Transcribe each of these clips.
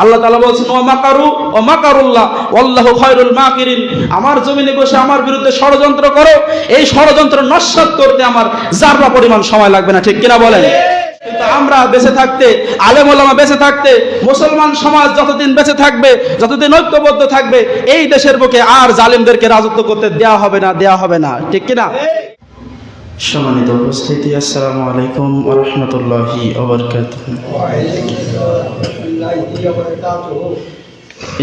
আল্লাহ তাআলা বলছেন ওয়া মাকারু ওয়া মাকারুল্লাহ ওয়াল্লাহু খায়রুল মাকিরিন। আমার জমিনে বসে আমার বিরুদ্ধে ষড়যন্ত্র করো, এই ষড়যন্ত্র নস্যাৎ করতে আমার যারা পরিমাণ সময় লাগবে না, ঠিক কিনা বলেন? কিন্তু আমরা বেঁচে থাকতে, আলেম ওলামা বেঁচে থাকতে, মুসলমান সমাজ যতদিন বেঁচে থাকবে, যতদিন ঐক্যবদ্ধ থাকবে, এই দেশের বুকে আর জালিমদেরকে রাজত্ব করতে দেয়া হবে না, দেয়া হবে না, ঠিক কিনা? সম্মানিত উপস্থিতি, আসসালামু আলাইকুম ওয়া রাহমাতুল্লাহি ওয়া বারাকাতুহু।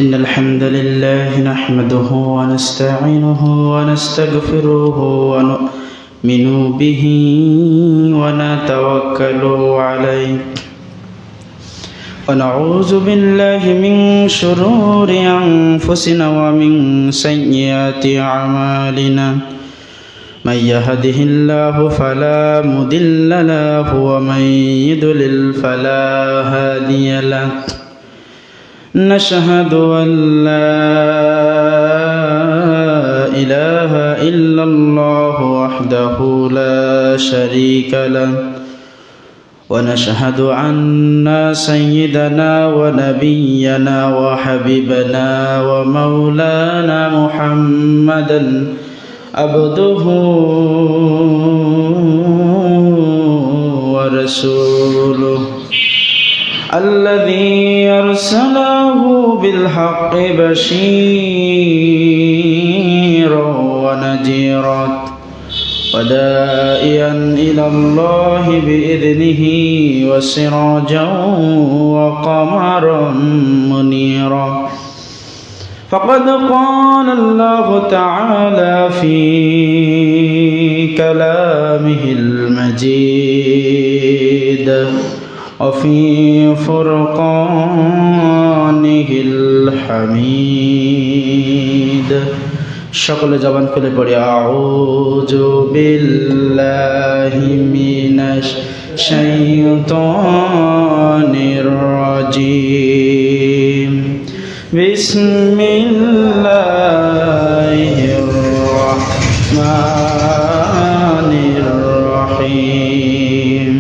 ইন্নাল হামদালিল্লাহি নাহমাদুহু ওয়া নাস্তাঈনুহু ওয়া নাস্তাগফিরুহু ওয়া নু'মিনু বিহি ওয়া নাতাওয়াক্কালু আলাইহি ওয়া নাউযু বিল্লাহি মিন শুরুরি আনফুসিনা ওয়া মিন সাইয়্যাতি আমালিনা। من يهده الله فلا مضل له ومن يضلل فلا هادي له. نشهد أن لا إله إلا الله وحده لا شريك له ونشهد أن سيدنا ونبينا وحبيبنا ومولانا محمدا عبده ورسوله الذي أرسله بالحق بشيرا ونذيرا وداعيا إلى الله بإذنه وسراجا وقمرا منيرا. فقد قال الله تعالى في كلامه المجيد وفي فرقانه الحميد. সকলে জবান খুলে পড়ি আউযু বিল্লাহি মিনাশ শাইতানির রাজিম। বিসমিল্লাহির রহমানির রহিম।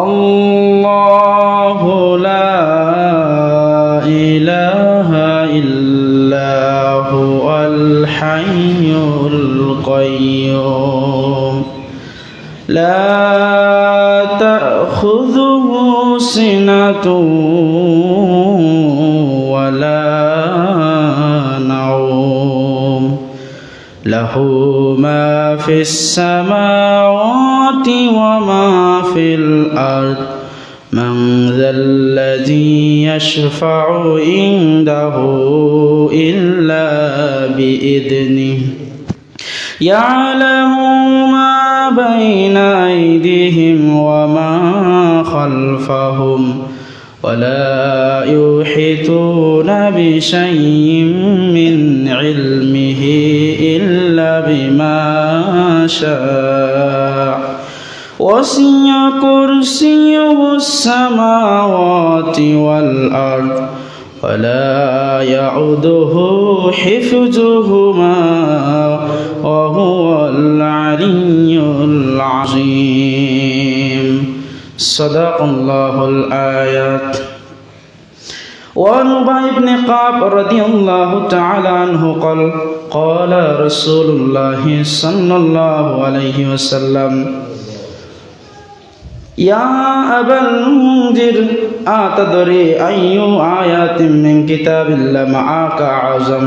আল্লাহু লা ইলাহা ইল্লা হুয়াল হাইয়ুল কাইয়্যুম লা তাখুযুহু সিনাতুন له ما في السماوات وما في الأرض من ذا الذي يشفع عنده إلا بإذنه يعلم ما بين أيديهم وما خلفهم ولا يحيطون بشيء من علمه إلا بما شاء وسع كرسيه السماوات والأرض ولا يعوده حفظهما وهو العلي العظيم. صدق الله الآيات. وعن أبي بن كعب رضي الله تعالى عنه قال قال رسول الله صلى الله عليه وسلم يا أبا المنذر أتدري أي آيات من كتاب الله معك أعظم؟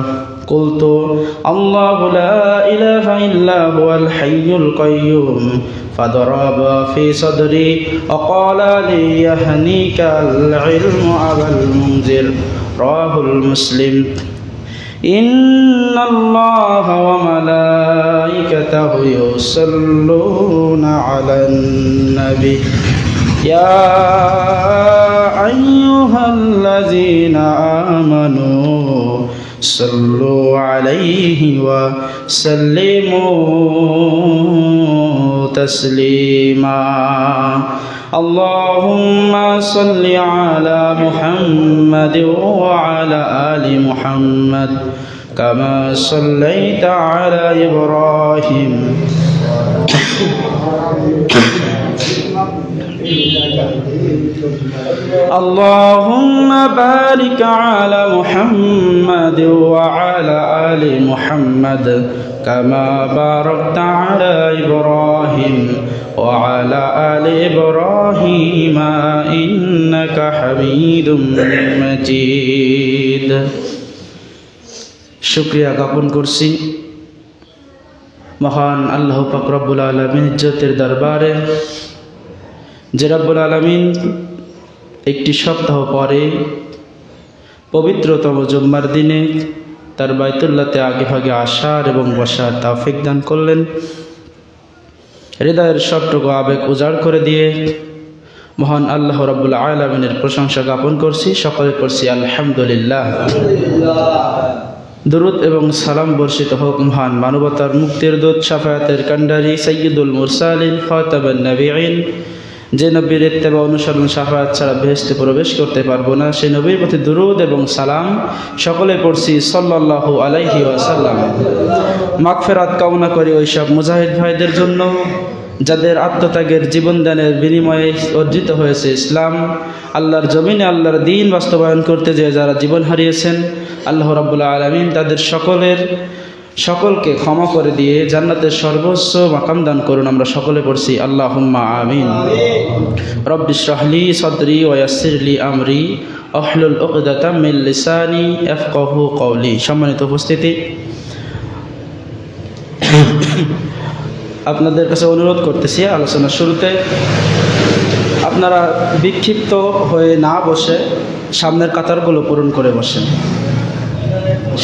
قلت الله لا إله إلا هو الحي القيوم. فضرب في صدري وقال لي يهنيك العلم أبا المنذر. رواه المسلم. إن الله وملائكته يصلون على النبي يا أيها الذين آمنوا صلوا عليه وسلموا تسليما. اللهم صل على محمد وعلى آل محمد كما صليت على إبراهيم اللهم بارك على محمد وعلى آل محمد كما باركت على إبراهيم وعلى آل إبراهيم إنك حميد مجيد শুকরিয়া জ্ঞাপন করছি মহান আল্লাহ পাক রব্বুল আলামিন ইজ্জতের দরবারে যে রব্বুল আলামিন একটি সপ্তাহ পরে পবিত্রতম জুম্মার দিনে তার বাইতুল্লাহতে আগে ভাগে আসার এবং বসার তৌফিক দান করলেন। হৃদয়ের সবটুকু আবেগ উজাড় করে দিয়ে মহান আল্লাহ রাব্বুল আলামিনের প্রশংসা জ্ঞাপন করছি, সকলে করছি আলহামদুলিল্লাহ। দরুদ এবং সালাম বর্ষিত হোক মহান মানবতার মুক্তির দূত শাফায়াতের কান্ডারি সাইয়্যিদুল মুরসালিন খাতামুন নবিয়্যিন, যে নবীর ইত্তেবা অনুসরণ শাফায়াত ছাড়া বেহেশতে প্রবেশ করতে পারবো না, সেই নবীর প্রতি দরুদ এবং সালাম সকলে পড়ছি সাল্লাল্লাহু আলাইহি ওয়াসাল্লাম। মাগফিরাত কামনা করি ওই সব মুজাহিদ ভাইদের জন্য যাদের আত্মত্যাগের জীবনদানের বিনিময়ে অর্জিত হয়েছে ইসলাম। আল্লাহর জমিনে আল্লাহর দ্বীন বাস্তবায়ন করতে যেয়ে যারা জীবন হারিয়েছেন, আল্লাহ রাব্বুল আলামিন তাদের সকলকে ক্ষমা করে দিয়ে জান্নাতের সর্বোচ্চ মাকাম দান করুন। আমরা সকলে পড়ছি আল্লাহুম্মা আমিন। রব্বি ইশরাহ লি সাদরি ওয়া ইয়াসসির লি আমরি ওয়াহলুল উকদাতাম মিন লিসানি ইয়াফকাহু কওলি। সম্মানিত উপস্থিতি, আপনাদের কাছে অনুরোধ করতেছি আলোচনার শুরুতে আপনারা বিক্ষিপ্ত হয়ে না বসে সামনের কাতারগুলো পূরণ করে বসেন।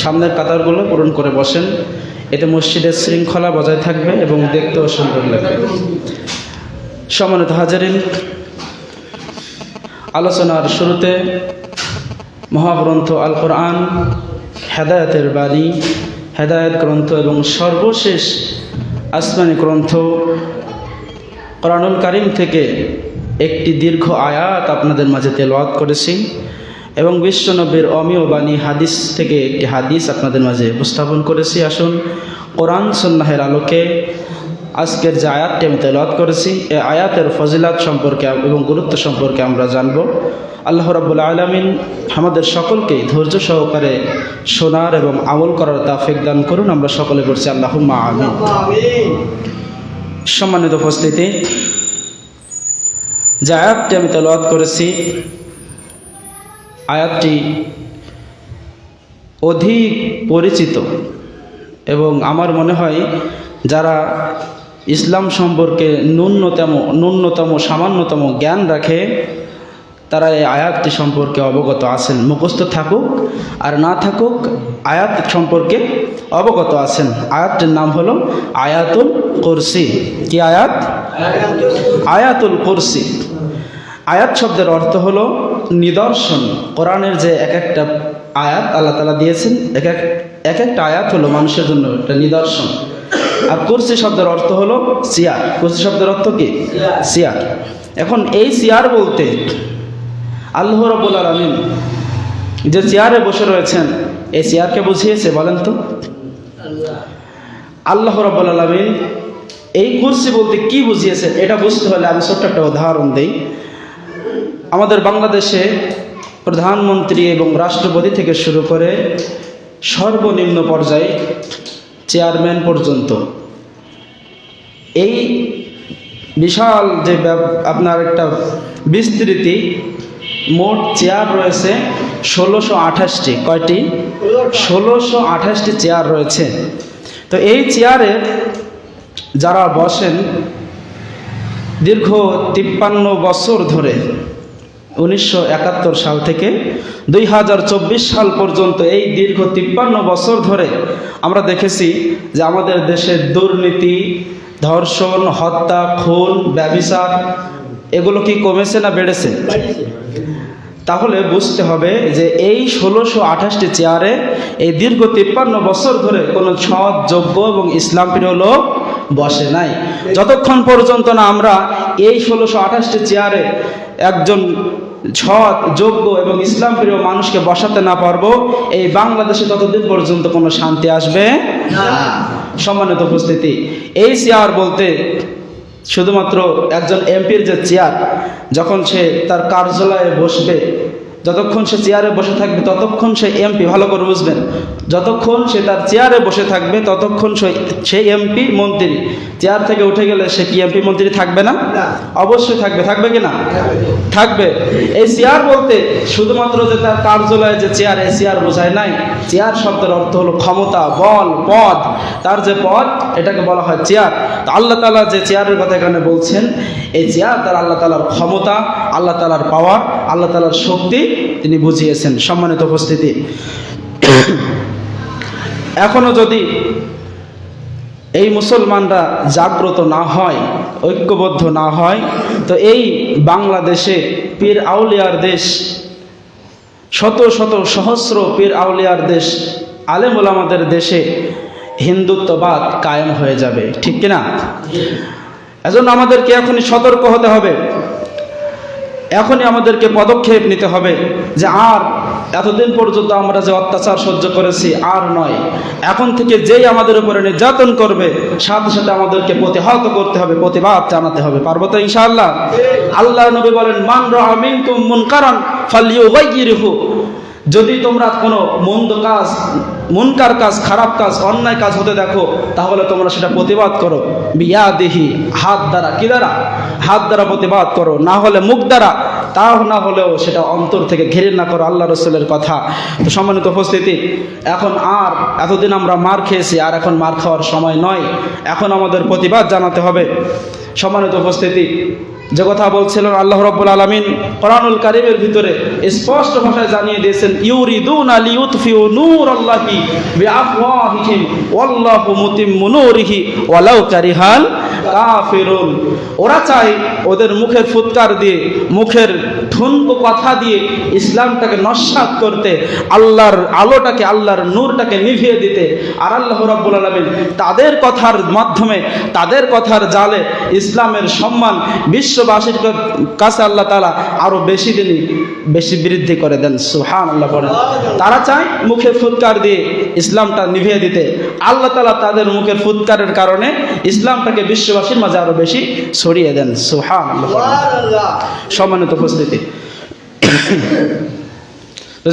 সামনের কাতারগুলো পূরণ করে বসেন, এতে মসজিদের শৃঙ্খলা বজায় থাকবে এবং দেখতেও সুন্দর লাগবে। সম্মানিত হাজারিন, আলোচনার শুরুতে মহাগ্রন্থ আল কোরআন, হেদায়েতের বাণী, হেদায়েত গ্রন্থ এবং সর্বশেষ আসমানি গ্রন্থ কোরআনুল কারীম থেকে একটি দীর্ঘ আয়াত আপনাদের মাঝে তেলাওয়াত করেছি এবং বিশ্বনবীর অমীয় বাণী হাদিস থেকে একটি হাদিস আপনাদের মাঝে উপস্থাপন করেছি। আসুন কোরআন সুন্নাহের আলোকে আজকের যে আয়াতটি আমি তেলাওয়াত করেছি এই আয়াতের ফজিলাত সম্পর্কে এবং গুরুত্ব সম্পর্কে আমরা জানব। আল্লাহ রাব্বুল আলামিন আমাদের সকলকে ধৈর্য সহকারে শোনার এবং আমল করার তৌফিক দান করুন। আমরা সকলে বলছি আল্লাহুম্মা আমিন। সম্মানিত উপস্থিতি, যে আয়াতটি আমি তেলাওয়াত করেছি আয়াতটি অধিক পরিচিত এবং আমার মনে হয় যারা ইসলাম সম্পর্কে ন্যূনতম সামান্যতম জ্ঞান রাখে তারা এই আয়াতটি সম্পর্কে অবগত আছেন। মুখস্থ থাকুক আর না থাকুক, আয়াত সম্পর্কে অবগত আছেন। আয়াতটির নাম হলো আয়াতুল কুরসি। কি আয়াত? আয়াতুল কুরসি। আয়াত শব্দের অর্থ হলো নিদর্শন। কোরআনের যে এক একটা আয়াত আল্লাহ তাআলা দিয়েছেন, এক একটা আয়াত হলো মানুষের জন্য একটা নিদর্শন। আর কুরসি শব্দের অর্থ হলো চেয়ার। কুরসি শব্দের অর্থ কি? চেয়ার। এখন এই চেয়ার বলতে আল্লাহ রাব্বুল আলামিন যে চেয়ারে বসে রয়েছেন এই চেয়ারকে বুঝিয়েছে বলেন তো? আল্লাহ রাব্বুল আলামিন এই কুরসি বলতে কি বুঝিয়েছে এটা বুঝতে হলে আমি ছোট্ট একটা উদাহরণ দিই। আমাদের বাংলাদেশে প্রধানমন্ত্রী এবং রাষ্ট্রপতি থেকে শুরু করে সর্বনিম্ন পর্যায়ে চেয়ারম্যান পর্যন্ত এই বিশাল যে আপনার একটা বিস্তৃতি, মোট চেয়ার রয়েছে 1628টি। কয়টি? 1628টি চেয়ার রয়েছে। তো এই চেয়ারে যারা বসেন দীর্ঘ 53 বছর ধরে 1971 সাল থেকে 2024 সাল পর্যন্ত এই দীর্ঘ 53 বছর ধরে আমরা দেখেছি যে আমাদের দেশে দুর্নীতি, ধর্ষণ, হত্যা, খুন, ব্যভিচার এগুলো কি কমেছে না বেড়েছে? তাহলে বুঝতে হবে যে এই 1628টি চেয়ারে এই দীর্ঘ 53 বছর ধরে কোনো সৎ, যোগ্য এবং ইসলাম প্রিয় লোক বসে নাই। যতক্ষণ পর্যন্ত না আমরা এই 1628টি চেয়ারে একজন সৎ, যোগ্য এবং ইসলাম প্রিয় মানুষকে বসাতে না পারবো, এই বাংলাদেশে ততদিন পর্যন্ত কোনো শান্তি আসবে না। সম্মানিত উপস্থিতি, এই চেয়ার বলতে শুধুমাত্র একজন এমপির যে চেয়ার, যখন সে তার কার্যালয়ে বসবে, যতক্ষণ সে চেয়ারে বসে থাকবে ততক্ষণ সে এমপি, ভালো করে বুঝবেন, যতক্ষণ সে তার চেয়ারে বসে থাকবে ততক্ষণ সে এমপি মন্ত্রী। চেয়ার থেকে উঠে গেলে সে কি এমপি মন্ত্রী থাকবে না? অবশ্যই থাকবে। থাকবে কি না? থাকবে। এই চেয়ার বলতে শুধুমাত্র যে তার কার্যালয়ে যে চেয়ার, এই চেয়ার বোঝায় নাই। চেয়ার শব্দের অর্থ হলো ক্ষমতা, বল, পদ। তার যে পদ, এটাকে বলা হয় চেয়ার। তো আল্লাহ তাআলা যে চেয়ারের কথা এখানে বলছেন, এই চেয়ার তার আল্লাহ তাআলার ক্ষমতা, আল্লাহ তাআলার পাওয়ার, আল্লাহ তাআলার শক্তি তিনি বুঝিয়েছেন। সম্মানিত উপস্থিতি, এখনো যদি এই মুসলমানরা জাগ্রত না হয়, ঐক্যবদ্ধ না হয়, তো এই বাংলাদেশে পীর আউলিয়ার দেশ, শত শত সহস্র পীর আউলিয়ার দেশ, আলেম ওলামাদের দেশে হিন্দুত্ববাদ কায়েম হয়ে যাবে। ঠিক কিনা? এজন্য আমাদেরকে এখনই সতর্ক হতে হবে, এখনই আমাদেরকে পদক্ষেপ নিতে হবে যে আর এতদিন পর্যন্ত আমরা যে অত্যাচার সহ্য করেছি আর নয়। এখন থেকে যেই আমাদের উপরে নির্যাতন করবে, সাথে সাথে আমাদেরকে প্রতিহত করতে হবে, প্রতিবাদ জানাতে হবে। পারবো তো ইনশাআল্লাহ? আল্লাহর নবী বলেন, মান রাআ মিনকুম মুনকারান ফালইউগাইয়িরহু, যদি তোমরা কোনো মন্দ কাজ, মুনকার কাজ, খারাপ কাজ, অন্যায় কাজ হতে দেখো, তাহলে তোমরা সেটা প্রতিবাদ করো। বিয়াদিহি, হাত দ্বারা। কি দ্বারা? হাত দ্বারা প্রতিবাদ করো, না হলে মুখ দ্বারা, তাও না হলেও সেটা অন্তর থেকে ঘৃণা করো। আল্লাহ রাসূলের কথা। তো সম্মানিত উপস্থিতি, এখন আর এতদিন আমরা মার খেয়েছি, আর এখন মার খাওয়ার সময় নয়, এখন আমাদের প্রতিবাদ জানাতে হবে। সম্মানিত উপস্থিতি, যে কথা বলছিলেন আল্লাহ রাব্বুল আলামিন কোরআনুল কারীমের ভিতরে স্পষ্ট ভাষায় জানিয়ে দিয়েছেন, ইউরিদুনা লিইউতফিউ নূরাল্লাহি বিআফওয়াহিহিম ওয়াল্লাহু মুতিম্মু নূরিহি ওয়ালাউ কারিহাল কাফিরুন। ওরা চায় ওদের মুখের ফুৎকার দিয়ে, মুখের ঠুনকো কথা দিয়ে ইসলামটাকে নস্যাৎ করতে, আল্লাহর আলোটাকে, আল্লাহর নূরটাকে নিভিয়ে দিতে। আর আল্লাহ রাব্বুল আলামিন তাদের কথার মাধ্যমে, তাদের কথার জালে ইসলামের সম্মান বিশ্ববাসীর কাছে আল্লাহ তাআলা আরো বেশি বৃদ্ধি করে দেন। সুবহানাল্লাহ বলেন। তারা চায় মুখের ফুৎকার দিয়ে ইসলামটা নিভিয়ে দিতে, আল্লাহ তাআলা তাদের মুখের ফুৎকারের কারণে ইসলামটাকে বিশ্ববাসীর মাঝে আরো বেশি ছড়িয়ে দেন। সুবহানাল্লাহ। সম্মানিত উপস্থিতি,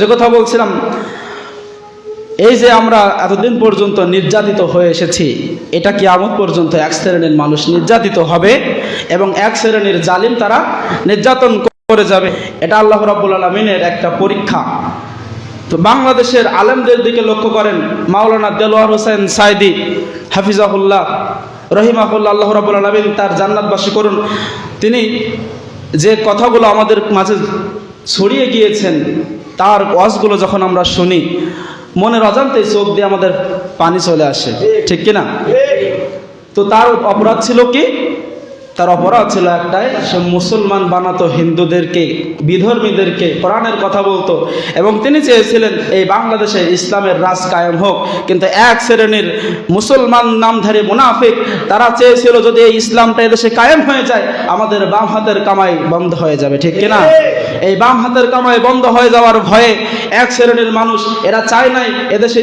যে কথা বলছিলাম, এই যে আমরা এতদিন পর্যন্ত নির্যাতিত হয়ে এসেছি, এটা কিয়ামত পর্যন্ত এক শ্রেণীর মানুষ নির্যাতিত হবে এবং এক শ্রেণীর জালিম তারা নির্যাতন করে যাবে। এটা আল্লাহ রাব্বুল আলামিনের একটা পরীক্ষা। তো বাংলাদেশের আলেমদের দিকে লক্ষ্য করেন, মাওলানা দেলোয়ার হোসেন সাইদি হাফিজাহুল্লাহ রহিমাহুল্লাহ, আল্লাহ রাব্বুল আলামিন তার জান্নাতবাসী করুন। তিনি যে কথাগুলো আমাদের মাঝে ছড়িয়ে গিয়েছেন, তার ওয়াজগুলো যখন আমরা শুনি, মনের অজান্তেই চোখ দিয়ে আমাদের পানি চলে আসে। ঠিক কিনা? তো তার অপরাধ ছিল কি? তার অপরাধ ছিল একটাই, সে মুসলমান বানাতো হিন্দুদেরকে, বিধর্মীদেরকে, কোরআনের কথা বলতো, এবং তিনি চেয়েছিলেন এই বাংলাদেশে ইসলামের রাজ কায়েম হোক। কিন্তু এক শ্রেণীর মুসলমান নামধারী মুনাফিক, তারা চেয়েছিল যদি এই ইসলামটা এদেশে কায়েম হয়ে যায়, আমাদের বাম হাতের কামাই বন্ধ হয়ে যাবে। ঠিক কিনা? এই বাম হাতের কামাই বন্ধ হয়ে যাওয়ার ভয়ে এক শ্রেণীর মানুষ, এরা চায় নাই এদেশে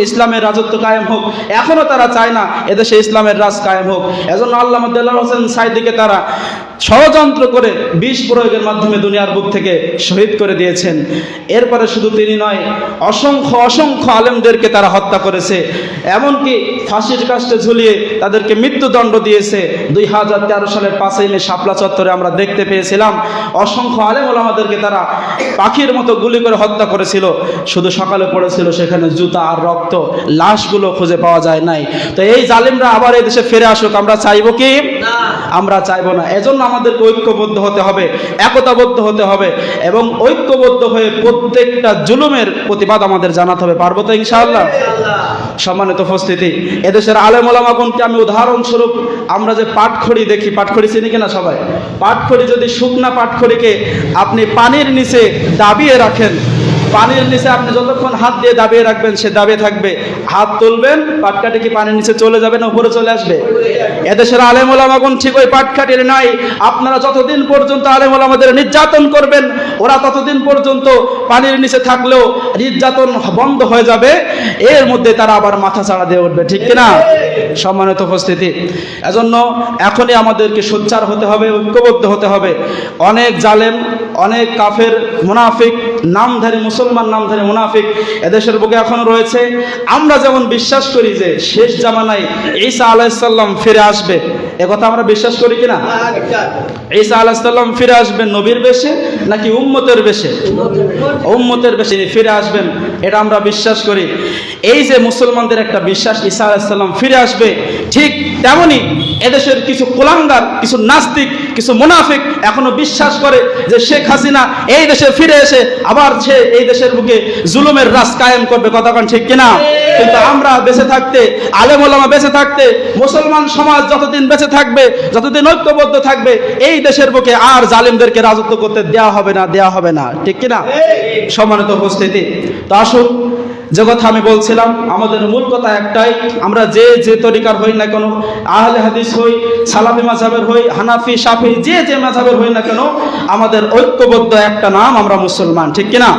ইসলামের রাজত্ব কায়েম হোক। এখনো তারা চায় না এদেশে ইসলামের রাজ কায়েম হোক। এজন্য আল্লামা দেলোয়ার হোসেন সাইদিকে তারা ষড়যন্ত্র করে বিষ প্রয়োগের মাধ্যমে দুনিয়ার বুক থেকে শহীদ করে দিয়েছেন। এরপরে শুধু তিনি নয়, অসংখ্য অসংখ্য আলেমদেরকে তারা হত্যা করেছে, এমনকি ফাঁসির কাস্টে ঝুলিয়ে তাদেরকে মৃত্যুদণ্ড দিয়েছে। 2013 সালের 5ই মে শাপলা চত্বরে আমরা দেখতে পেয়েছিলাম অসংখ্য আলেম ওলামাদেরকে তারা পাখির মতো গুলি করে হত্যা করেছিল। শুধু সকালে পড়েছিল সেখানে জুতা আর রক্ত, লাশগুলো খুঁজে পাওয়া যায় নাই। তো এই জালিমরা আবার এই দেশে ফিরে আসুক, আমরা চাইবো কি? আমরা চাইবো না। এজন্য আমাদেরকে ঐক্যবদ্ধ হতে হবে, একতাবদ্ধ হতে হবে, এবং ঐক্যবদ্ধ হয়ে প্রত্যেকটা জুলুমের প্রতিবাদ আমাদের জানাতে হবে। পারবো তো ইনশাআল্লাহ? সম্মানিত উপস্থিতি, এদেশের আলেম ওলামাগণকে আমি উদাহরণস্বরূপ, আমরা যে পাটখড়ি দেখি, পাটখড়ি চিনি কিনা সবাই? পাটখড়ি, যদি শুকনা পাটখড়িকে আপনি পানির নিচে দাবিয়ে রাখেন, পানির নিচে আপনি যতক্ষণ হাত দিয়ে দাবিয়ে রাখবেন সে দাবিয়ে থাকবে, হাত তুলবেন পাটকাঠি কি পানির নিচে চলে যাবে না উপরে চলে আসবে? এদেশের আলেম ওলামাগণ ঠিক ওই পাটকাঠির নাই। আপনারা যতদিন পর্যন্ত আলেম ওলামাদের নির্যাতন করবেন, ওরা ততদিন পর্যন্ত পানির নিচে থাকলেও নির্যাতন বন্ধ হয়ে যাবে, এর মধ্যে তারা আবার মাথা চাড়া দিয়ে উঠবে, ঠিক কিনা? সম্মানিত উপস্থিতি, এজন্য এখনই আমাদেরকে সোচ্চার হতে হবে, ঐক্যবদ্ধ হতে হবে। অনেক জালেম, অনেক কাফের, মুনাফিক, নামধারী মুসলমান, নামধারী মুনাফিক এদেশের বুকে এখনো রয়েছে। আমরা যেমন বিশ্বাস করি যে শেষ জামানায় ঈসা আলাইহিস সালাম ফিরে আসবে, একথা আমরা বিশ্বাস করি কিনা? ঈসা আলাইহিস সালাম ফিরে আসবেন নবীর বেশে নাকি উম্মতের বেশে? উম্মতের বেশে ফিরে আসবেন, এটা আমরা বিশ্বাস করি। এই যে মুসলমানদের একটা বিশ্বাস ঈসা আলাইহিস সালাম ফিরে আসবে, ঠিক তেমনি এদেশের কিছু কুলাঙ্গার, কিছু নাস্তিক, কিছু মুনাফিক এখনো বিশ্বাস করে যে শেখ হাসিনা এই দেশে ফিরে এসে আবার সে এই দেশের বুকে জুলুমের রাজ কায়েম করবে, কথা কোন ঠিক কিনা? কিন্তু আমরা বেঁচে থাকতে, আলেম ওলামা বেঁচে থাকতে, মুসলমান সমাজ যতদিন বেঁচে থাকবে, যতদিন ঐক্যবদ্ধ থাকবে, এই দেশের বুকে আর জালিমদেরকে রাজত্ব করতে দেয়া হবে না, দেয়া হবে না, ঠিক কিনা? সম্মানিত উপস্থিতি, তো আসুন, যে কথা আমি বলছিলাম, আমাদের মূল কথা একটাই, আমরা যে যে তরিকার হই না কেন, আহলে হাদিস হই, সালাফি মাযহাবের হই, হানাফি, শাফি, যে যে মাযহাবের হই না কেন, আমাদের ঐক্যবদ্ধ একটা নাম, আমরা মুসলমান, ঠিক কিনা?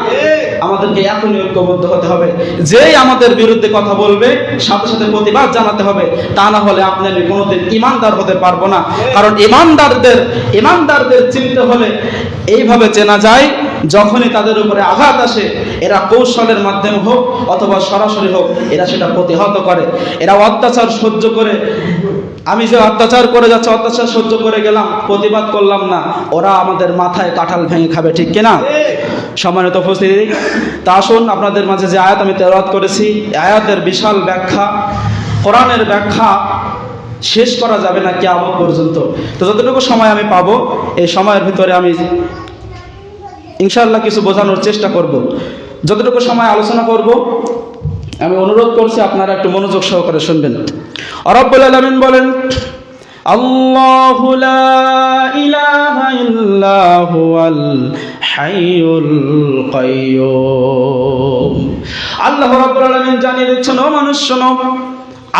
আমাদেরকে এখনই ঐক্যবদ্ধ হতে হবে। যেই আমাদের বিরুদ্ধে কথা বলবে সাথে সাথে প্রতিবাদ জানাতে হবে, তা না হলে আপনি আমি কোনোদিন ইমানদার হতে পারবো না। কারণ ইমানদারদের চিনতে হলে এইভাবে চেনা যায়, যখনই তাদের উপরে আঘাত আসে, এরা কৌশলের মাধ্যমে হোক অথবা সরাসরি হোক, এরা সেটা প্রতিহত করে। এরা অত্যাচার সহ্য করে, আমি যে অত্যাচার করে যাচ্ছে, অত্যাচার সহ্য করে গেলাম, প্রতিবাদ করলাম না, ওরা আমাদের মাথায় কাঁঠাল ভেঙে খাবে, ঠিক কিনা? সম্মানিত উপস্থিতি, তা আসুন, আপনাদের মাঝে যে আয়াত আমি তেলাওয়াত করেছি, আয়াতের বিশাল ব্যাখ্যা, কোরআনের ব্যাখ্যা শেষ করা যাবে না কিয়ামত পর্যন্ত। তো যতটুকু সময় আমি পাবো, এই সময়ের ভিতরে আমি ইনশাআল্লাহ কিছু বোঝানোর চেষ্টা করব। যতটুকু সময় আলোচনা করব, আমি অনুরোধ করছি আপনারা একটু মনোযোগ সহকারে শুনবেন। রব্বুল আলামিন বলেন, আল্লাহু লা ইলাহা ইল্লা হুয়াল হাইয়ুল কাইয়্যুম। আল্লাহ রাব্বুল আলামিন জানিয়ে দিচ্ছেন, ও মানুষ শোনো,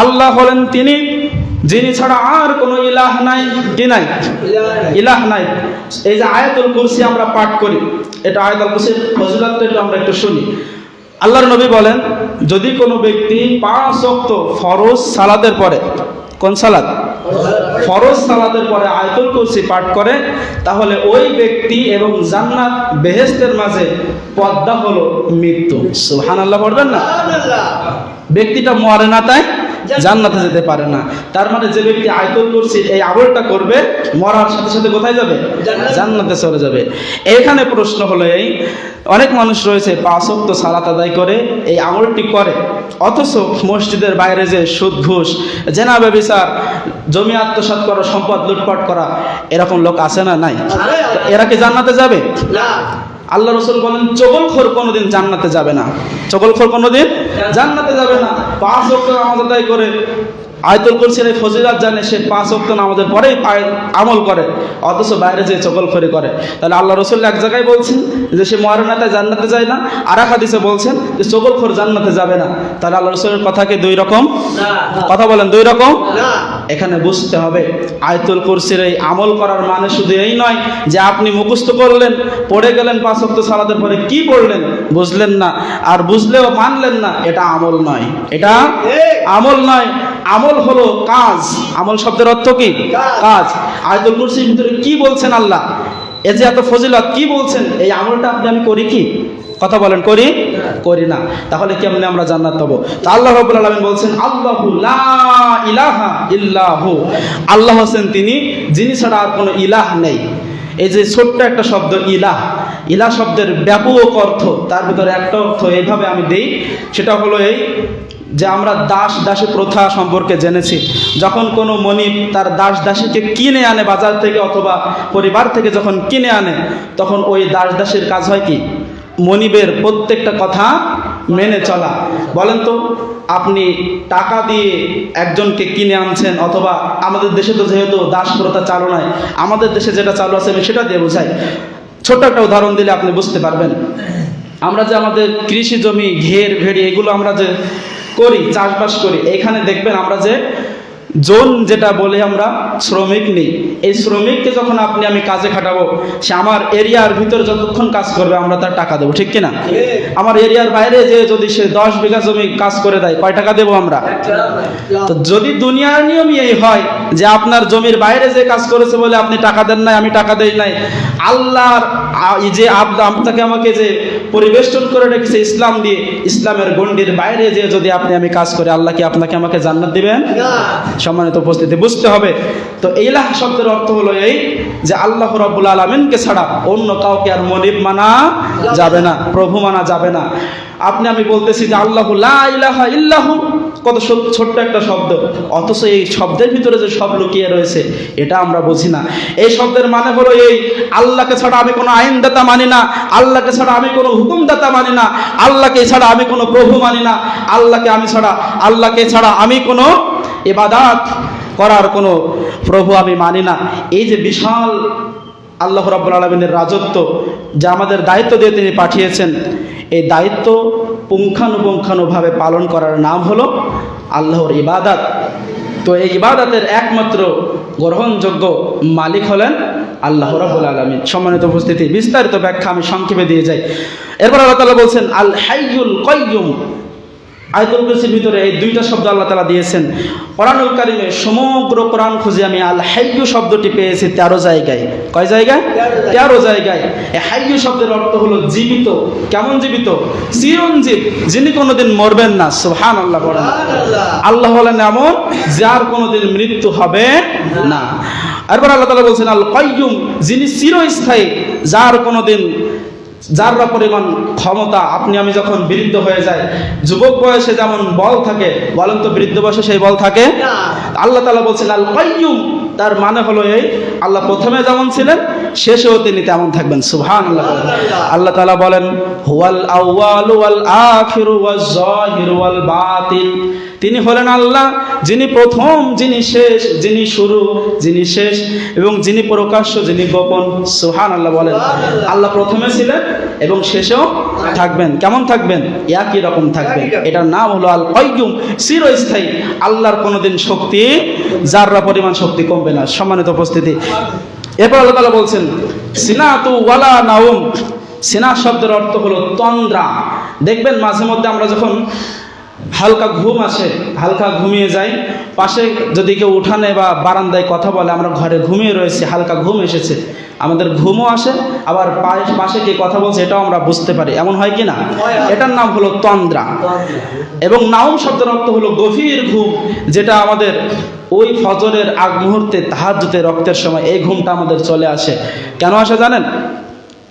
আল্লাহ হলেন তিনি যিনি ছাড়া আর কোনো ইলাহ নাই। কি নাই? ইলাহ নাই। এই যে আয়াতুল কুরসি আমরা পাঠ করি, এটা আয়াতুল কুরসির ফজিলতটা একটু আমরা একটু শুনি। আল্লাহর নবী বলেন, যদি কোনো ব্যক্তি 5 ওয়াক্ত ফরজ সালাতের পরে, কোন সালাত? ফরজ সালাতের পরে আয়াতুল কুরসি পাঠ করে, তাহলে ওই ব্যক্তি এবং জান্নাত বেহেশতের মাঝে পর্দা হলো মৃত্যু। সুবহানাল্লাহ পড়বেন না? ব্যক্তিটা মরে না, তাই জান্নাতে যেতে পারে না। তার মানে যে ব্যক্তি আয়াতুল কুরসি এই আমলটা করবে, মরার সাথে সাথে কোথায় যাবে? জান্নাতে চলে যাবে। এখানে প্রশ্ন হলো, এই অনেক মানুষ রয়েছে 5 ওয়াক্ত সালাত আদায় করে, এই আমলটি করে, অথচ মসজিদের বাইরে যে সুদ ঘুষ, জেনা ব্যভিচার, জমি আত্মসাৎ করা, সম্পদ লুটপাট করা, এরকম লোক আছে না? নাই। এরা কি জান্নাতে যাবে? না। আল্লাহ রাসূল বলেন, চগলখোর কোনোদিন জান্নাতে যাবে না। চগলখোর কোনোদিন জান্নাতে যাবে না। 5 ওয়াক্ত নামাজ আদায় করে, আয়াতুল কুরসির এই ফজিলত জানে, সে 5 ওয়াক্ত নামাজের পরেই আমল করে, অথচ বাইরে যে চগলখড়ি করে। তাহলে আল্লাহ রাসূল এক জায়গায় বলছেন যে সে মরে না, তাই জান্নাতে যায় না, আর এক হাদিসে বলছেন যে চগলখড় জান্নাতে যাবে না। তাহলে আল্লাহ রাসূলের কথা কি দুই রকম? কথা বলেন, দুই রকম? এখানে বুঝতে হবে, আয়াতুল কুরসির এই আমল করার মানে শুধু এই নয় যে আপনি মুখস্থ করলেন, পড়ে গেলেন 5 ওয়াক্ত সালাতের পরে, কি পড়লেন বুঝলেন না, আর বুঝলেও মানলেন না, এটা আমল নয়। এটা আমল নয়। আমল হলো কাজ। আমল শব্দের অর্থ কি? কাজ। আয়াতুল কুরসির ভিতরে কি বলছেন আল্লাহ, এই যে এত ফজিলত, কি বলছেন, এই আমলটা আমি করি কি? কথা বলেন, করি? করি না। তাহলে কেমনে আমরা জান্নাত পাবো? তা আল্লাহ রাব্বুল আলামিন বলছেন, আল্লাহু লা ইলাহা ইল্লাহু। আল্লাহ হোসেন তিনি, যিনি ছাড়া আর কোনো ইলাহ নেই। এই যে ছোট্ট একটা শব্দ ইলাহ, ইলাহ শব্দের ব্যাপক অর্থ, তার ভিতরে একটা অর্থ এইভাবে আমি দেই, সেটা হলো এই যে আমরা দাস দাসী প্রথা সম্পর্কে জেনেছি। যখন কোনো মনিব তার দাস দাসীকে কিনে আনে বাজার থেকে অথবা পরিবার থেকে, যখন কিনে আনে, তখন ওই দাস দাসীর কাজ হয় কি? মনিবের প্রত্যেকটা কথা মেনে চলা। বলেন তো, আপনি টাকা দিয়ে একজনকে কিনে আনছেন, অথবা আমাদের দেশে তো যেহেতু দাস প্রথা চালু নয়, আমাদের দেশে যেটা চালু আছে আমি সেটা দিয়ে বোঝাই। ছোট্ট একটা উদাহরণ দিলে আপনি বুঝতে পারবেন। আমরা যে আমাদের কৃষি জমি ঘের ভেড়ি এগুলো আমরা যে করি, চাষবাস করি, এখানে দেখবেন আমরা যে জোন যেটা বলে আমরা শ্রমিক নেই, এই শ্রমিককে যখন আপনি আমি কাজে খাটাবো, সে আমার এরিয়ার ভিতরে যতক্ষণ কাজ করবে আমরা তার টাকা দেবো, ঠিক কিনা? আমার এরিয়ার বাইরে যে যদি সে 10 বিঘা জমি কাজ করে দেয়, কয় টাকা দেবো আমরা? তো যদি দুনিয়ার নিয়মই এই হয় যে আপনার জমির বাইরে যে কাজ করেছে বলে আপনি টাকা দেন নাই, আমি টাকা দেই নাই, আল্লাহর যে আপনাকে আমাকে যে পরিবেষ্টন করে রেখেছে ইসলাম দিয়ে, ইসলামের গণ্ডির বাইরে যে যদি আপনি আমি কাজ করে, আল্লাহ কি আপনাকে আমাকে জান্নাত দিবেন? সম্মানিত উপস্থিতি, বুঝতে হবে। তো ইলাহ শব্দের অর্থ হলো এই যে আল্লাহ রাব্বুল আলামিনকে ছাড়া অন্য কাউকে আর মনিব মানা যাবে না, প্রভু মানা যাবে না। আপনি আমি বলতেছি যে আল্লাহু লা ইলাহা ইল্লাহু, কত ছোট্ট একটা শব্দ, অথচ এই শব্দের ভিতরে যে সব লুকিয়ে রয়েছে এটা আমরা বুঝি না। এই শব্দের মানে হলো এই, আল্লাহকে ছাড়া আমি কোনো আইনদাতা মানি না, আল্লাহকে ছাড়া আমি কোনো হুকুমদাতা মানি না, আল্লাহকে ছাড়া আমি কোনো প্রভু মানি না, আল্লাহকে ছাড়া আমি কোনো ইবাদত করার কোনো প্রভু আমি মানি না। এই যে বিশাল আল্লাহ রাব্বুল আলামিনের রাজত্ব, যা আমাদের দায়িত্ব দিয়ে তিনি পাঠিয়েছেন, এই দায়িত্ব পুঙ্খানুপুঙ্খানুভাবে পালন করার নাম হলো আল্লাহর ইবাদত। তো এই ইবাদতের একমাত্র গ্রহণযোগ্য মালিক হলেন আল্লাহ রাব্বুল আলামিন। সম্মানিত উপস্থিতি, বিস্তারিত ব্যাখ্যা আমি সংক্ষেপে দিয়ে যাই। এরপর আল্লাহ তাআলা বলছেন আল হাইয়ুল কাইয়ুম। আয়াতুল কুরসির ভিতরে এই দুইটা শব্দ আল্লাহ তাআলা দিয়েছেন। কোরআনুল কারীমে সমগ্র কোরআন খুঁজে আমি আল হাইয়্যু শব্দটি পেয়েছি 13 জায়গায়। কয় জায়গায়? 13 জায়গায়। এই হাইয়্যু শব্দের অর্থ হলো জীবিত। কেমন জীবিত? চিরঞ্জীব, যিনি কোনোদিন মরবেন না। সুবহানাল্লাহ বলেন। আল্লাহ হলেন এমন যার কোনোদিন মৃত্যু হবে না। এরপর আল্লাহ তাআলা বলছেন আল কাইয়্যুম, যিনি চিরস্থায়ী, যার কোনোদিন যারা পরিমাণ ক্ষমতা, আপনি আমি যখন বৃদ্ধ হয়ে যায়, যুবক বয়সে যেমন বল থাকে, বলেন তো বৃদ্ধ বয়সে সেই বল থাকে? আল্লাহ তাআলা বলছেন আল কাইয়ুম, তার মানে হলো এই, আল্লাহ প্রথমে যেমন ছিলেন শেষেও তিনি তেমন থাকবেন। সুবহানাল্লাহ। আল্লাহ তাআলা বলেন হুয়াল আউয়ালু ওয়াল আখিরু ওয়াজ যাহিরু ওয়াল বাতিন, তিনি হলেন আল্লাহ যিনি প্রথম, যিনি শেষ, যিনি শুরু, যিনি শেষ, এবং যিনি প্রকাশ্য, যিনি গোপন। সুবহানাল্লাহ বলেন। আল্লাহ প্রথমে ছিলেন এবং শেষেও থাকবেন। কেমন থাকবেন? একই রকম থাকবেন। এটার নাম হলো আল কাইয়ুম, চিরস্থায়ী। আল্লাহর কোনোদিন শক্তি, যাররা পরিমাণ শক্তি কমবে না। সম্মানিত উপস্থিতি, এরপর আল্লাহ তাআলা বলছেন সিনাতু ওয়ালা নাউম। সিনা শব্দের অর্থ হলো তন্দ্রা। দেখবেন মাঝে মধ্যে আমরা যখন হালকা ঘুম আসে, হালকা ঘুমিয়ে যাই, পাশে যদি কেউ উঠানে বা বারান্দায় কথা বলে, আমরা ঘরে ঘুমিয়ে রয়েছি, হালকা ঘুম এসেছে, আমাদের ঘুমও আসে, আবার পাশে কে কথা বলছে এটাও আমরা বুঝতে পারি। এমন হয় কি না? এটার নাম হলো তন্দ্রা। এবং নাউম শব্দের অর্থ হলো গভীর ঘুম, যেটা আমাদের ওই ফজরের আগ মুহূর্তে, তাহাজ্জুদের রক্তের সময় এই ঘুমটা আমাদের চলে আসে। কেন আসে জানেন?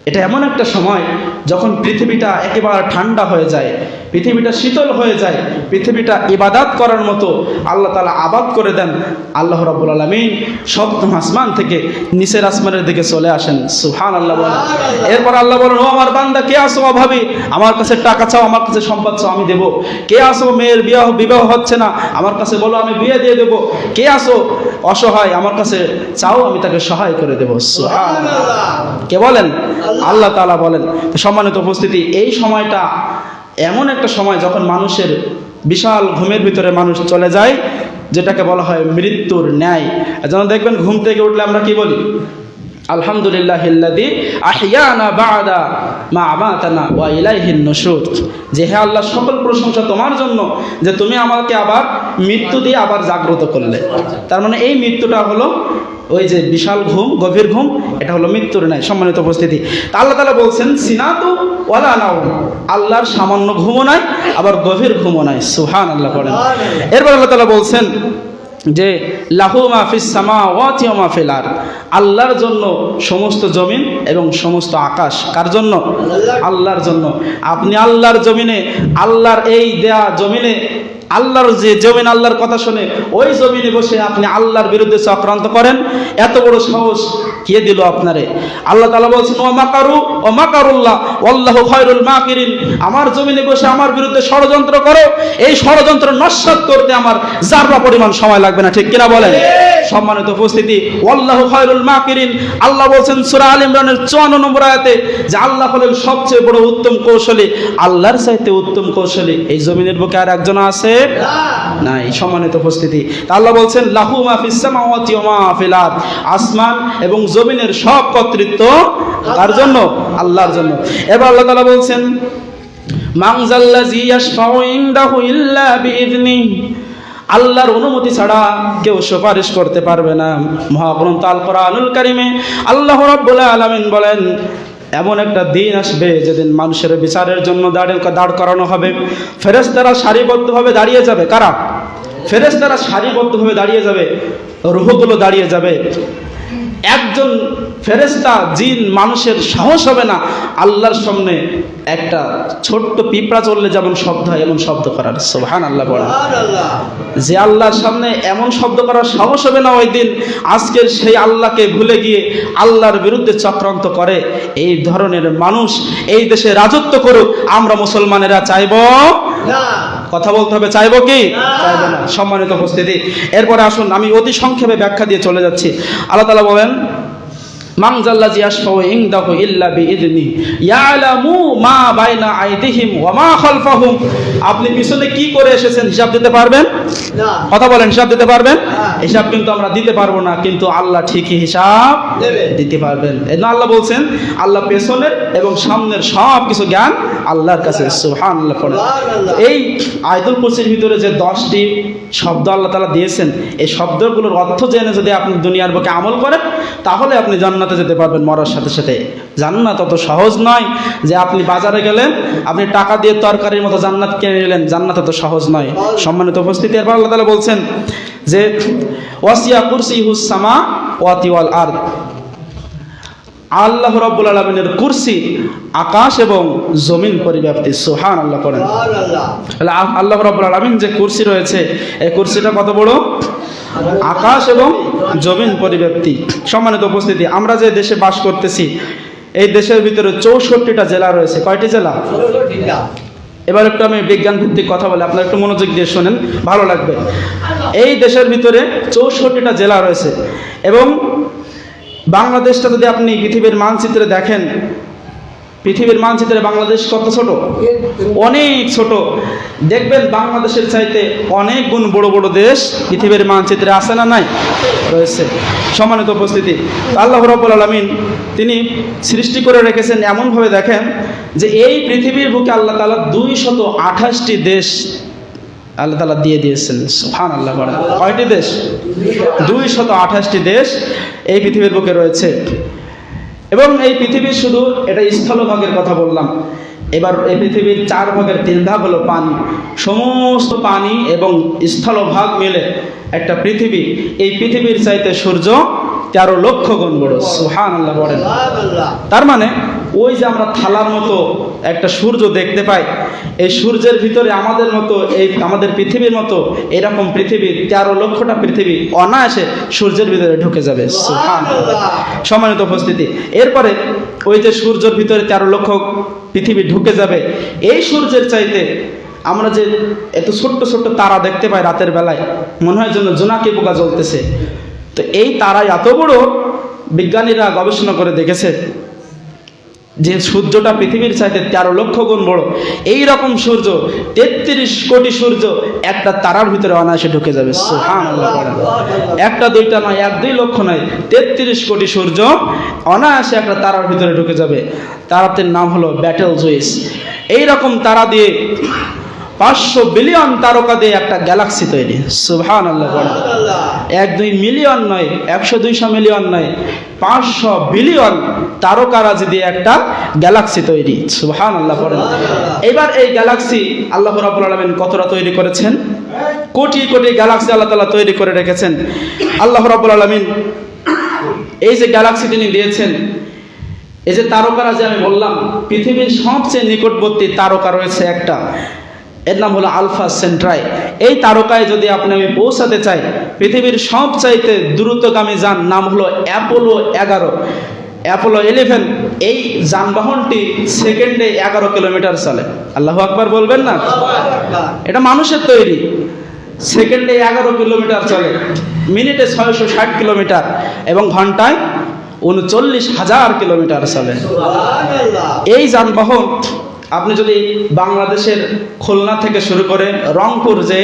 এটা এমন একটা সময় যখন পৃথিবীটা একেবারে ঠান্ডা হয়ে যায়, পৃথিবীটা শীতল হয়ে যায়, পৃথিবীটা ইবাদত করার মতো আল্লাহ তাআলা আবাদ করে দেন। আল্লাহ রাব্বুল আলামিন সপ্তম আসমান থেকে নিচের আসমানের দিকে চলে আসেন। সুবহানাল্লাহ বলেন। এরপর আল্লাহ বলেন, ও আমার বান্দা, কে আসো অভাবী, আমার কাছে টাকা চাও, আমার কাছে সম্পদ চাও, আমি দেব। কে আসো মেয়ের বিবাহ হচ্ছে না, আমার কাছে বলো, আমি বিয়ে দিয়ে দেব। কে আসো অসহায়, আমার কাছে চাও, আমি তাকে সহায় করে দেব। সুবহানাল্লাহ। কে বলেন? আল্লাহ তাআলা বলেন। সম্মানিত উপস্থিতি, এই সময়টা এমন একটা সময় যখন মানুষের বিশাল ঘুমের ভিতরে মানুষ চলে যায়, যেটাকে বলা হয় মৃত্যুর ন্যায়। এজন্য দেখবেন ঘুম থেকে উঠলে আমরা কি বলি? আলহামদুলিল্লাহিল্লাযী আহইয়ানা বা'দা মা আমাতানা ওয়া ইলাইহিন নুশুর। যে হে আল্লাহ, সকল প্রশংসা তোমার জন্য যে তুমি আমাকে আবার মৃত্যু দিয়ে আবার জাগ্রত করলে। তার মানে এই মৃত্যুটা হলো ওই যে বিশাল ঘুম, গভীর ঘুম, এটা হলো মৃত্যুর ন্যায়। সম্মানিত উপস্থিতি, আল্লাহ তাআলা বলছেন সিনাতু ওয়ালা নাউম, আল্লাহর সামান্য ঘুমও নাই, আবার গভীর ঘুমও নাই। সুবহানাল্লাহ বলেন। এরপর আল্লাহ তাআলা বলছেন যে লাহু মা ফিস সামাওয়াতি ওয়া মা ফিল আরদ, আল্লাহর জন্য সমস্ত জমিন এবং সমস্ত আকাশ। কার জন্য? আল্লাহর জন্য। আপনি আল্লাহর জমিনে, আল্লাহর এই দেয়া জমিনে, আল্লাহর যে জমিন, আল্লাহর কথা শুনে ওই জমিনে বসে আপনি আল্লাহর বিরুদ্ধে চক্রান্ত করেন, এত বড় সাহস কে দিল আপনারে? আল্লাহ তাআলা বলছেন ওয়া মাকারু ওয়া মাকারুল্লাহ ওয়াল্লাহু খায়রুল মাকিরিন। আমার জমিনে বসে আমার বিরুদ্ধে ষড়যন্ত্র করো, এই ষড়যন্ত্র নস্যাৎ করতে আমার যাররা পরিমাণ সময় লাগবে না। ঠিক কিনা বলেন? সম্মানিত উপস্থিতি, ওয়াল্লাহু খায়রুল মাকিরিন, আল্লাহ বলছেন সূরা আল ইমরানের 54 নম্বর আয়াতে যে আল্লাহ হলেন সবচেয়ে বড় উত্তম কৌশলী। আল্লাহর চাইতে উত্তম কৌশলী এই জমিনের বুকে আর একজন আছে? নাই। সম্মানিত উপস্থিতি, আল্লাহ বলছেন লাহু মা ফিস সামাওয়াতি ওয়া মা ফিল আরদ, আসমান এবং জমিনের সব কর্তৃত্ব কার জন্য? আল্লাহর জন্য। এবার আল্লাহ তাআলা বলছেন মান যাল্লাযী ইয়াশফাউ ইনদাহু ইল্লা বিইذনি, আল্লাহর অনুমতি ছাড়া কেউ সুপারিশ করতে পারবে না। মহাগ্রন্থ আল কোরআনুল কারীমে আল্লাহ রাব্বুল আলামিন বলেন এমন একটা দিন আসবে যেদিন মানুষের বিচারের জন্য দাঁড় করানো হবে, ফেরেশতারা সারিবদ্ধভাবে দাঁড়িয়ে যাবে। কারা? ফেরেশতারা সারিবদ্ধভাবে দাঁড়িয়ে যাবে, রূহগুলো দাঁড়িয়ে যাবে। একজন ফেরেশতা জিন মানুষের সাহস হবে না আল্লাহর সামনে একটা ছোট্ট পিঁপড়া চললে যেমন শব্দ হয় এমন শব্দ করার। সুবহানাল্লাহ বলেন। যে আল্লাহর সামনে এমন শব্দ করার সাহস হবে না ওই দিন, আজকের সেই আল্লাহকে ভুলে গিয়ে আল্লাহর বিরুদ্ধে চক্রান্ত করে এই ধরনের মানুষ এই দেশে রাজত্ব করুক, আমরা মুসলমানেরা চাইব না। কথা বলতে হবে, চাইবো কি? চাইবো না। সম্মানিত উপস্থিতি, এরপরে আসুন আমি অতি সংক্ষেপে ব্যাখ্যা দিয়ে চলে যাচ্ছি। আল্লাহ তাআলা বলেন মান যাল্লাযী ইয়াশফাউ ইনদাহু ইল্লা বিইذনি ইয়ালামু মা বাইনা আইদিহিম ওয়া মা খালফাহুম। আপনি পিছনে কি করে এসেছেন হিসাব দিতে পারবেন না? কথা বলেন, হিসাব দিতে পারবেন? হিসাব কিন্তু আমরা দিতে পারবো না, কিন্তু আল্লাহ ঠিকই হিসাব দিতে পারবেন। এজন্য আল্লাহ বলছেন আল্লাহ পেছনের এবং সামনের সব কিছু জ্ঞান আল্লাহর কাছে। সুবহানাল্লাহ। এই আয়াতুল কুরসির ভিতরে যে 10টি শব্দ আল্লাহ তাআলা দিয়েছেন, এই শব্দগুলোর অর্থ জেনে যদি আপনি দুনিয়ার বুকে আমল করেন তাহলে আপনি জান্নাতে যেতে পারবেন মরার সাথে সাথে। জান্নাত অত সহজ নয় যে আপনি বাজারে গেলেন, আপনি টাকা দিয়ে তরকারির মতো জান্নাত কিনে নিলেন, জান্নাত অত সহজ নয়। সম্মানিত উপস্থিতি, এরপর আল্লাহ তাআলা বলছেন যে ওয়াসিয়া কুরসিহুস সামাওয়াতি ওয়াল আরদ, আল্লাহ রাব্বুল আলামিনের কুরসি আকাশ এবং জমিন পরিব্যাপ্তি। সুবহানাল্লাহ করেন। আল্লাহ রাব্বুল আলামিন যে কুরসি রয়েছে এই কুরসিটা কত বড়? আকাশ এবং জমিন পরিব্যাপ্তি। সম্মানিত উপস্থিতি, আমরা যে দেশে বাস করতেছি এই দেশের ভিতরে 64টা জেলা রয়েছে। কয়টি জেলা? 64টা। এবার একটু আমি বিজ্ঞান ভিত্তিক কথা বলি, আপনারা একটু মনোযোগ দিয়ে শোনেন, ভালো লাগবে। এই দেশের ভিতরে 64টা জেলা রয়েছে এবং বাংলাদেশটা যদি আপনি পৃথিবীর মানচিত্রে দেখেন, পৃথিবীর মানচিত্রে বাংলাদেশ কত ছোট, অনেক ছোট। দেখবেন বাংলাদেশের চাইতে অনেক গুণ বড় বড় দেশ পৃথিবীর মানচিত্রে আছে না নাই? রয়েছে। সম্মানিত উপস্থিতি, আল্লাহ রাব্বুল আলামিন তিনি সৃষ্টি করে রেখেছেন এমনভাবে, দেখেন যে এই পৃথিবীর বুকে আল্লাহ তাআলা 228টি দেশ আল্লাহ তাআলা দিয়ে দিয়েছেন। সুবহানাল্লাহ। কয়টি দেশ? 228টি দেশ এই পৃথিবীর বুকে রয়েছে। এবং এই পৃথিবীর শুধু এটা স্থলভাগের কথা বললাম, এবার এই পৃথিবীর 4 ভাগের 3 ভাগ হলো পানি। সমস্ত পানি এবং স্থলভাগ মিলে একটা পৃথিবী। এই পৃথিবীর চাইতে সূর্য 13 লক্ষ গুণ বড়। সুবহানাল্লাহ বলেন। তার মানে ওই যে আমরা থালার মতো একটা সূর্য দেখতে পাই, এই সূর্যের ভিতরে আমাদের মতো এই আমাদের পৃথিবীর মতো এরকম পৃথিবী 13 লক্ষটা পৃথিবী অনায়াসে সূর্যের ভিতরে ঢুকে যাবে। সুবহানাল্লাহ। সম্মানিত উপস্থিতি, এরপরে ওই যে সূর্যের ভিতরে 13 লক্ষ পৃথিবী ঢুকে যাবে, এই সূর্যের চাইতে আমরা যে এত ছোট্ট ছোট্ট তারা দেখতে পাই রাতের বেলায়, মনে হয় যেন জোনাকি পোকা জ্বলতেছে। তো এই তারা এত বড়, বিজ্ঞানীরা গবেষণা করে দেখেছে যে সূর্যটা পৃথিবীর চাইতে 13 লক্ষ গুণ বড়। এই রকম সূর্য 33 কোটি সূর্য একটা তারার ভিতরে অনায়াসে ঢুকে যাবে। সুবহানাল্লাহ। একটা দুইটা নয়, 1-2 লক্ষ নয়, 33 কোটি সূর্য অনায়াসে একটা তারার ভিতরে ঢুকে যাবে। তারাটির নাম হলো ব্যাটেল জুইস। এই রকম তারা দিয়ে 500 বিলিয়ন তারকা দিয়ে একটা গ্যালাক্সি তৈরি। সুবহানাল্লাহ। 1-2 মিলিয়ন নয়, 100-200 মিলিয়ন নয়, 500 বিলিয়ন তারকারাজি দিয়ে একটা গ্যালাক্সি তৈরি। সুবহানাল্লাহ। এবার এই গ্যালাক্সি আল্লাহ রাব্বুল আলামিন কতটা তৈরি করেছেন? কোটি কোটি গ্যালাক্সি আল্লাহ তাআলা তৈরি করে রেখেছেন। আল্লাহ রাব্বুল আলামিন এই যে গ্যালাক্সি তিনি দিয়েছেন, এই যে তারকারাজি আমি বললাম, পৃথিবীর সবচেয়ে নিকটবর্তী তারকা রয়েছে একটা, এর নাম হলো আলফা সেন্ট্রাই। এই তারকায় যদি আমি পৌঁছাতে চাই, পৃথিবীর সবচাইতে দ্রুতগামী যান নাম হলো অ্যাপোলো 11। অ্যাপোলো 11 এই যানবাহনটি সেকেন্ডে 11 কিলোমিটার চলে। আল্লাহু আকবার বলবেন না? এটা মানুষের তৈরি, সেকেন্ডে 11 কিলোমিটার চলে। মিনিটে 660 কিলোমিটার এবং ঘন্টায় 39,000 কিলোমিটার চলে। এই যানবাহন আপনি যদি বাংলাদেশের খুলনা থেকে শুরু করে রংপুর যে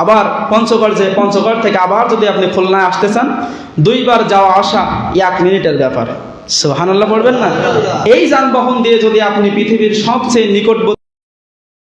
আবার পঞ্চগড় থেকে আবার যদি আপনি খুলনায় আসতে চান, 2 বার যাওয়া আসা 1 মিনিটের ব্যাপার। সুবহানাল্লাহ পড়বেন না? এই যানবাহন দিয়ে যদি আপনি পৃথিবীর সবচেয়ে নিকটবর্তী